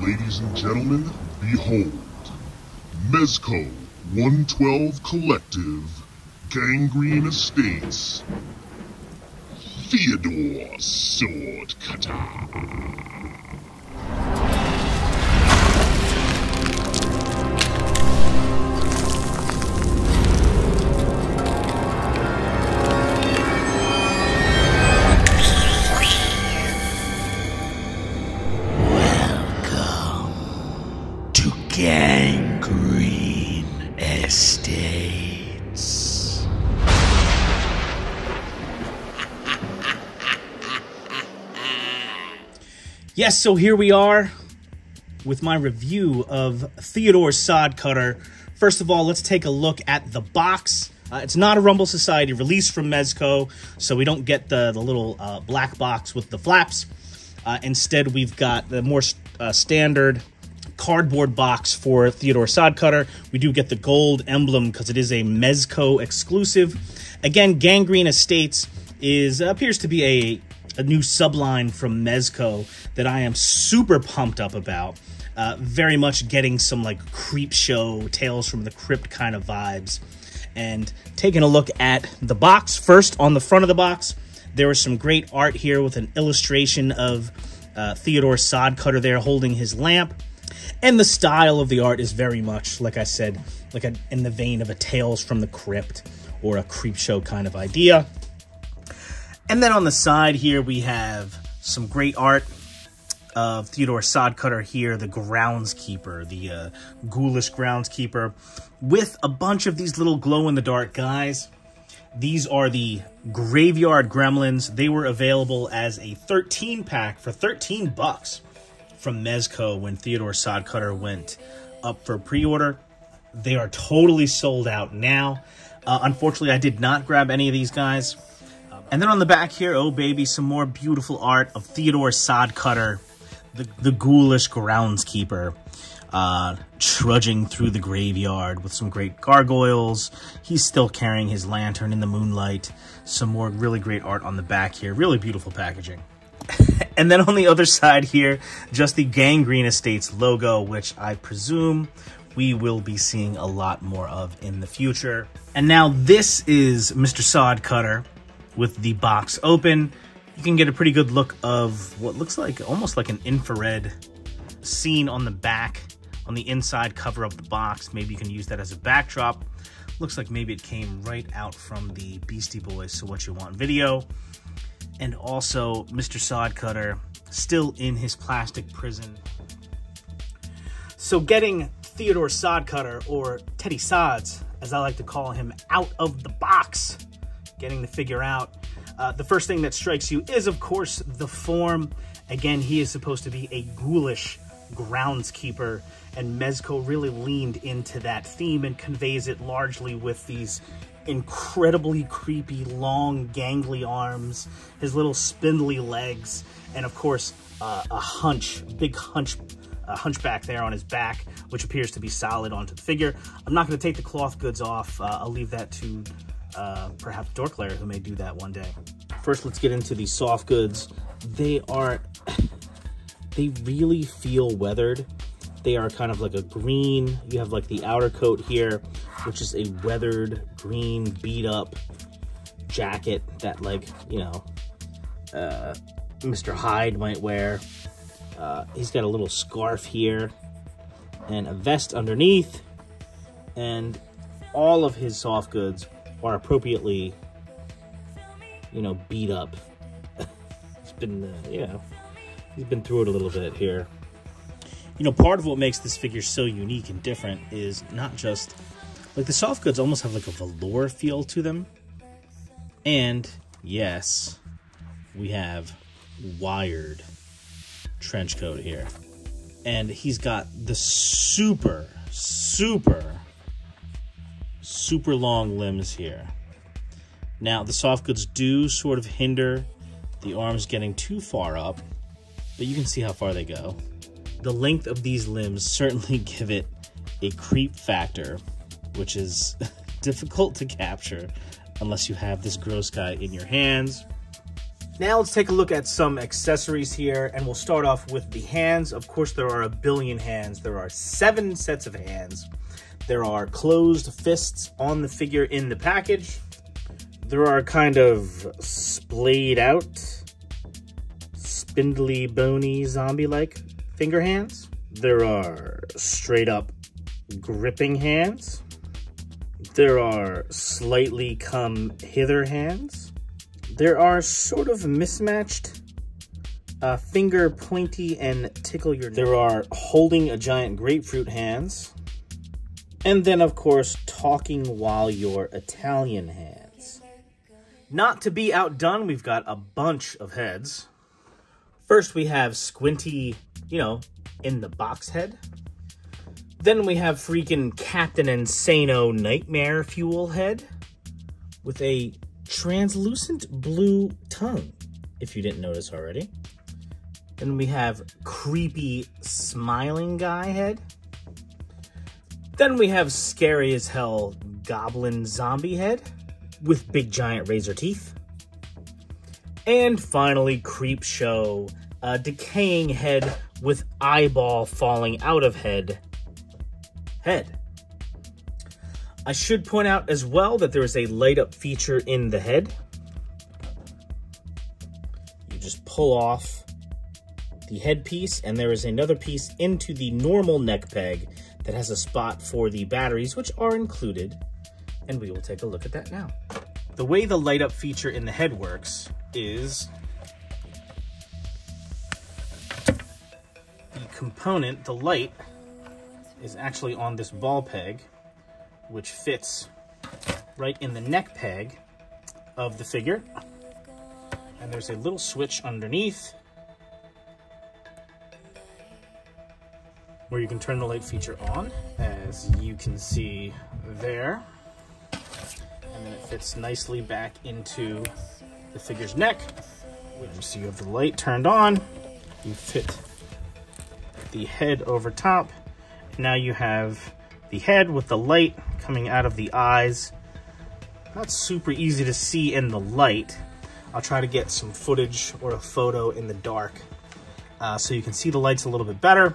Ladies and gentlemen, behold, Mezco 112 Collective, Gangreene Estates, Theodore Sodcutter. Gangreene Estates. Yes, so here we are with my review of Theodore Sodcutter. First of all, let's take a look at the box. It's not a Rumble Society release from Mezco, so we don't get the little black box with the flaps. Instead, we've got the more standard cardboard box for Theodore Sodcutter. We do get the gold emblem because it is a Mezco exclusive. Again, Gangreene Estates appears to be a new subline from Mezco that I am super pumped up about. Very much getting some like creep show, Tales from the Crypt kind of vibes. And taking a look at the box, first on the front of the box, there was some great art here with an illustration of Theodore Sodcutter there holding his lamp. And the style of the art is very much, like I said, in the vein of a Tales from the Crypt or a Creepshow kind of idea. And then on the side here, we have some great art of Theodore Sodcutter here, the groundskeeper, the ghoulish groundskeeper, with a bunch of these little glow-in-the-dark guys. These are the Graveyard Gremlins. They were available as a 13-pack for 13 bucks. From Mezco when Theodore Sodcutter went up for pre-order. They are totally sold out now. Unfortunately, I did not grab any of these guys. And then on the back here, oh baby, some more beautiful art of Theodore Sodcutter, the ghoulish groundskeeper, trudging through the graveyard with some great gargoyles. He's still carrying his lantern in the moonlight. Some more really great art on the back here. Really beautiful packaging. And then on the other side here, just the Gangreene Estates logo, which I presume we will be seeing a lot more of in the future. And now this is Mr. Sodcutter with the box open. You can get a pretty good look of what looks like almost like an infrared scene on the back, on the inside cover of the box. Maybe you can use that as a backdrop. Looks like maybe it came right out from the Beastie Boys So What You Want video. And also Mr. Sodcutter still in his plastic prison. So getting Theodore Sodcutter, or Teddy Sods, as I like to call him, out of the box, getting the figure out. The first thing that strikes you is, of course, the form. Again, he is supposed to be a ghoulish groundskeeper, and Mezco really leaned into that theme and conveys it largely with these incredibly creepy, long, gangly arms, his little spindly legs, and of course, a big hunchback there on his back, which appears to be solid onto the figure. I'm not going to take the cloth goods off. I'll leave that to perhaps Dorklayer, who may do that one day. First, let's get into the soft goods. They really feel weathered. They are kind of like a green. You have like the outer coat here, which is a weathered green beat up jacket that, like, you know, Mr. Hyde might wear. He's got a little scarf here and a vest underneath, and all of his soft goods are appropriately, you know, beat up. He's been, you know, he's been through it a little bit here. You know, part of what makes this figure so unique and different is not just, like, the soft goods almost have like a velour feel to them. And yes, we have wired trench coat here. And he's got the super long limbs here. Now, the soft goods do sort of hinder the arms getting too far up, but you can see how far they go. The length of these limbs certainly give it a creep factor, which is difficult to capture unless you have this gross guy in your hands. Now let's take a look at some accessories here, and we'll start off with the hands. Of course, there are a billion hands. There are 7 sets of hands. There are closed fists on the figure in the package. There are kind of splayed out, spindly, bony, zombie-like finger hands. There are straight up gripping hands. There are slightly come hither hands. There are sort of mismatched finger pointy and tickle your neck. There are holding a giant grapefruit hands. And then, of course, talking while you're Italian hands. Not to be outdone, we've got a bunch of heads. First, we have Squinty, you know, in the box head. Then we have freaking Captain Insano Nightmare Fuel head with a translucent blue tongue, if you didn't notice already. Then we have Creepy Smiling Guy head. Then we have Scary as Hell Goblin Zombie head with big giant razor teeth. And finally, Creep Show, a decaying head with eyeball falling out of head. I should point out as well that there is a light up feature in the head. You just pull off the headpiece, and there is another piece into the normal neck peg that has a spot for the batteries, which are included, and we will take a look at that now. The way the light up feature in the head works is the component, the light, is actually on this ball peg, which fits right in the neck peg of the figure. And there's a little switch underneath where you can turn the light feature on, as you can see there. And then it fits nicely back into the figure's neck. So you have the light turned on, you fit the head over top. Now you have the head with the light coming out of the eyes. Not super easy to see in the light. I'll try to get some footage or a photo in the dark so you can see the lights a little bit better.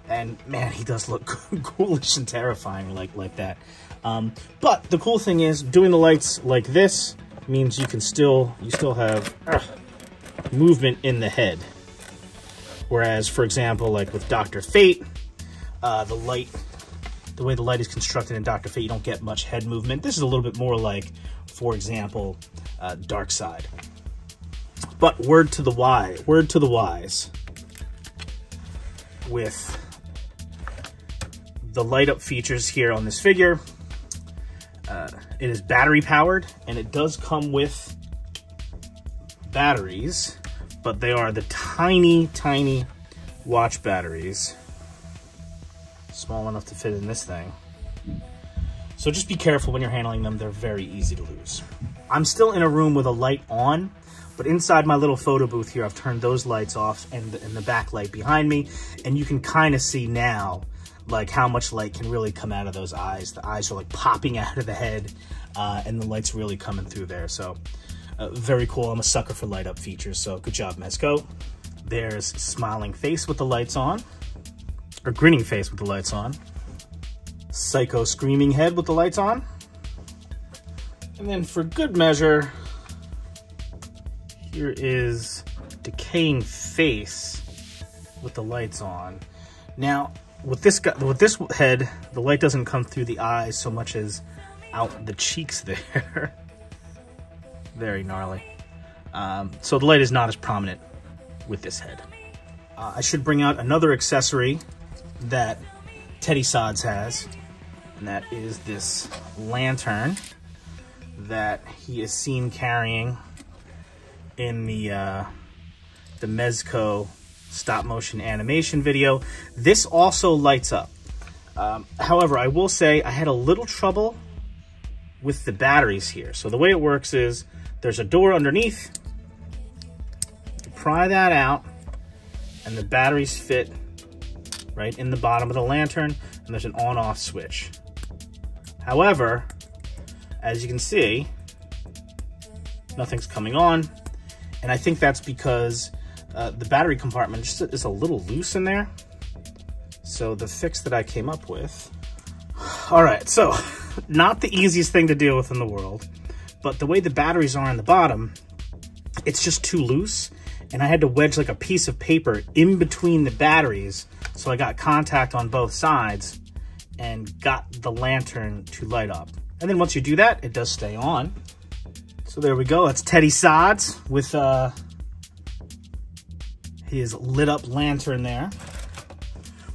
And man, he does look ghoulish and terrifying like that. But the cool thing is, doing the lights like this means you still have movement in the head. Whereas, for example, like with Dr. Fate, the way the light is constructed in Dr. Fate, you don't get much head movement. This is a little bit more like, for example, Darkseid. But word to the wise, with the light up features here on this figure, it is battery powered, and it does come with batteries, but they are the tiny watch batteries. Small enough to fit in this thing. So just be careful when you're handling them. They're very easy to lose. I'm still in a room with a light on, but inside my little photo booth here, I've turned those lights off and the backlight behind me, and you can kind of see now like how much light can really come out of those eyes. The eyes are like popping out of the head, and the light's really coming through there. So very cool. I'm a sucker for light up features, so good job, Mezco. There's Smiling Face with the lights on. Or Grinning Face with the lights on. Psycho Screaming Head with the lights on. And then for good measure, here is Decaying Face with the lights on. Now, with this head, the light doesn't come through the eyes so much as out the cheeks there. Very gnarly. So the light is not as prominent with this head. I should bring out another accessory that Teddy Sods has, and that is this lantern that he is seen carrying in the Mezco stop motion animation video. This also lights up. However, I will say I had a little trouble with the batteries here. So the way it works is there's a door underneath. You pry that out, and the batteries fit right in the bottom of the lantern, and there's an on-off switch. However, as you can see, nothing's coming on, And I think that's because the battery compartment just is a little loose in there. So the fix that I came up with, all right, so not the easiest thing to deal with in the world, but the way the batteries are on the bottom, it's just too loose. And I had to wedge like a piece of paper in between the batteries, so I got contact on both sides and got the lantern to light up. And then once you do that, it does stay on. So there we go. That's Teddy Sods with his lit up lantern there.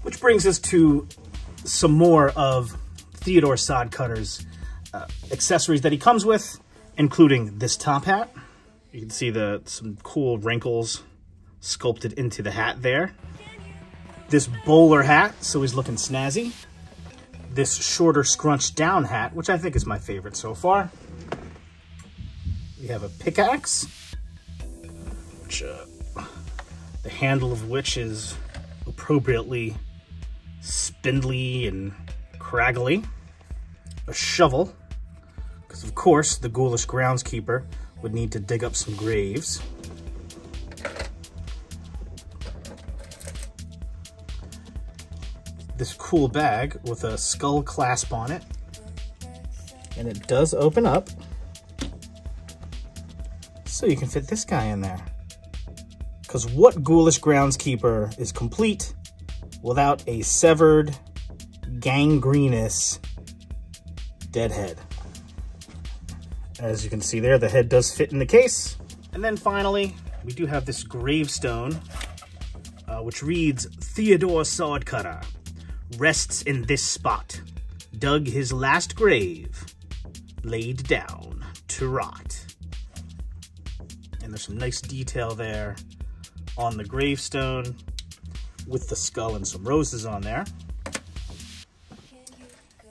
Which brings us to some more of Theodore Sodcutter's accessories that he comes with, including this top hat. You can see some cool wrinkles sculpted into the hat there. This bowler hat, so he's looking snazzy. This shorter scrunched down hat, which I think is my favorite so far. We have a pickaxe, which, the handle of which is appropriately spindly and craggly. A shovel, because of course the ghoulish groundskeeper would need to dig up some graves. This cool bag with a skull clasp on it, and it does open up so you can fit this guy in there. Because what ghoulish groundskeeper is complete without a severed, gangrenous dead head? As you can see there, the head does fit in the case. And then finally, we do have this gravestone, which reads, Theodore Sodcutter rests in this spot, dug his last grave, laid down to rot. And there's some nice detail there on the gravestone with the skull and some roses on there.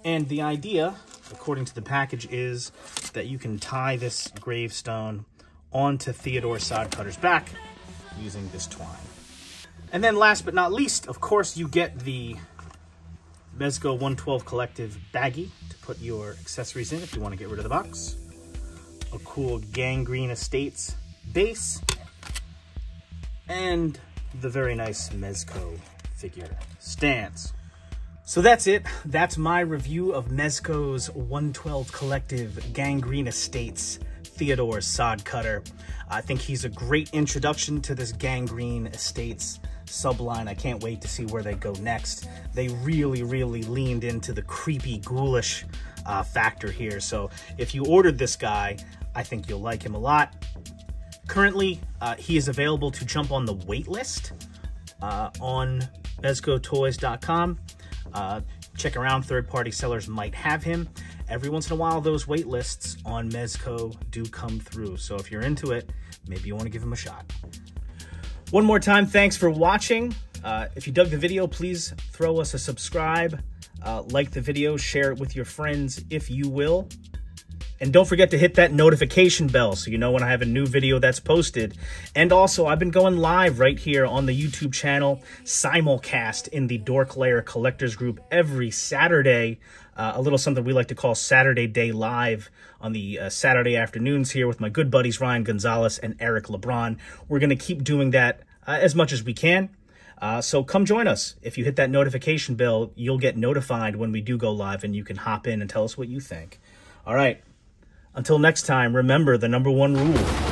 And the idea, according to the package, is that you can tie this gravestone onto Theodore Sodcutter's back using this twine. And then last but not least, of course, you get the Mezco 112 Collective baggie to put your accessories in if you want to get rid of the box. A cool Gangreene Estates base. And the very nice Mezco figure stands. So that's it. That's my review of Mezco's 112 Collective Gangreene Estates Theodore Sodcutter. I think he's a great introduction to this Gangreene Estates subline. I can't wait to see where they go next. They really, really leaned into the creepy, ghoulish factor here. So if you ordered this guy, I think you'll like him a lot. Currently, he is available to jump on the wait list on mezcotoys.com. Check around, third-party sellers might have him. Every once in a while, those wait lists on Mezco do come through. So if you're into it, maybe you want to give him a shot. One more time, thanks for watching. If you dug the video, please throw us a subscribe, like the video, share it with your friends if you will. And don't forget to hit that notification bell so you know when I have a new video that's posted. And also, I've been going live right here on the YouTube channel, simulcast in the Dork Lair Collectors Group every Saturday. A little something we like to call Saturday Day Live on the Saturday afternoons here with my good buddies Ryan Gonzalez and Eric LeBron. We're going to keep doing that as much as we can. So come join us. If you hit that notification bell, you'll get notified when we do go live and you can hop in and tell us what you think. All right. Until next time, remember the #1 rule.